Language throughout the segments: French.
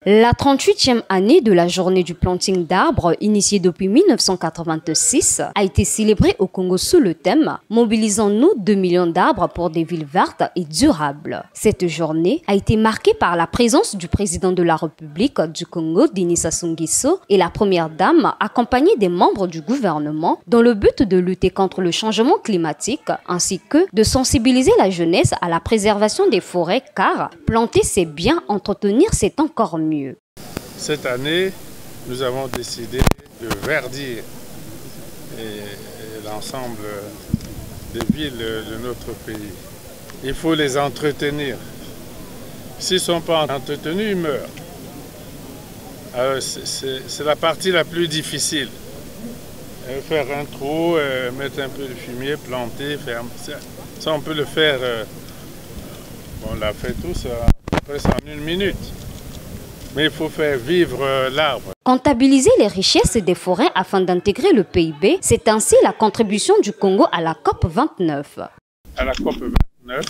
La 38e année de la journée du planting d'arbres, initiée depuis 1986, a été célébrée au Congo sous le thème « Mobilisons-nous 2 millions d'arbres pour des villes vertes et durables ». Cette journée a été marquée par la présence du président de la République du Congo, Denis Sassou Nguesso, et la première dame, accompagnée des membres du gouvernement, dans le but de lutter contre le changement climatique, ainsi que de sensibiliser la jeunesse à la préservation des forêts, car planter c'est bien, entretenir c'est encore mieux. Cette année, nous avons décidé de verdir l'ensemble des villes de notre pays. Il faut les entretenir. S'ils ne sont pas entretenus, ils meurent. C'est la partie la plus difficile. Faire un trou, mettre un peu de fumier, planter, faire ça on peut le faire. On l'a fait tous presque en 1 minute. Mais il faut faire vivre l'arbre. Comptabiliser les richesses des forêts afin d'intégrer le PIB, c'est ainsi la contribution du Congo à la COP 29. À la COP 29,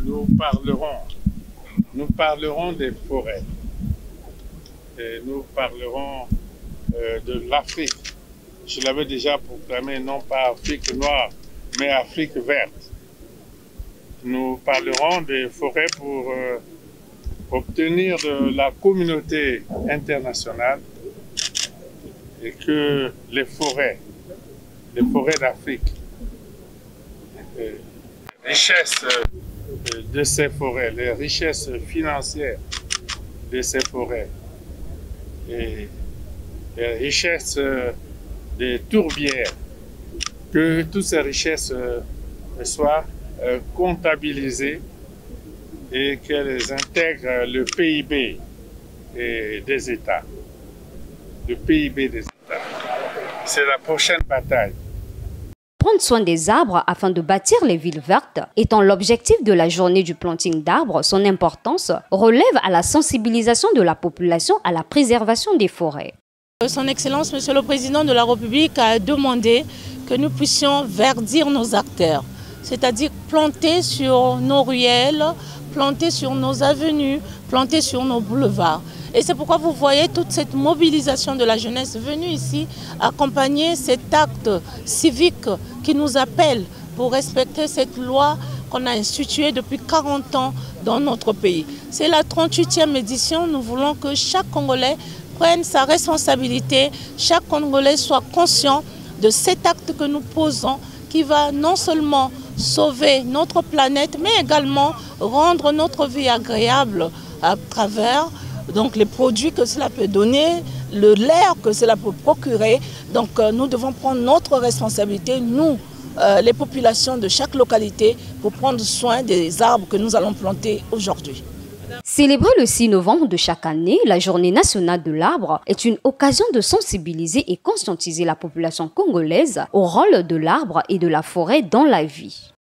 nous parlerons des forêts. Et nous parlerons de l'Afrique. Je l'avais déjà proclamé, non pas Afrique noire, mais Afrique verte. Nous parlerons des forêts pour obtenir de la communauté internationale et que les forêts d'Afrique, les richesses de ces forêts, les richesses financières de ces forêts et les richesses des tourbières, que toutes ces richesses soient comptabilisées et qu'elles intègrent le PIB des États. Le PIB des États. C'est la prochaine bataille. Prendre soin des arbres afin de bâtir les villes vertes étant l'objectif de la journée du planting d'arbres, son importance relève à la sensibilisation de la population à la préservation des forêts. Son Excellence, Monsieur le Président de la République a demandé que nous puissions verdir nos artères, c'est-à-dire planter sur nos ruelles, planter sur nos avenues, planter sur nos boulevards. Et c'est pourquoi vous voyez toute cette mobilisation de la jeunesse venue ici accompagner cet acte civique qui nous appelle pour respecter cette loi qu'on a instituée depuis 40 ans dans notre pays. C'est la 38e édition, nous voulons que chaque Congolais prenne sa responsabilité, chaque Congolais soit conscient de cet acte que nous posons qui va non seulement sauver notre planète, mais également rendre notre vie agréable à travers donc, les produits que cela peut donner, l'air que cela peut procurer. Donc nous devons prendre notre responsabilité, nous, les populations de chaque localité, pour prendre soin des arbres que nous allons planter aujourd'hui. Célébrer le 6 novembre de chaque année, la journée nationale de l'arbre, est une occasion de sensibiliser et conscientiser la population congolaise au rôle de l'arbre et de la forêt dans la vie.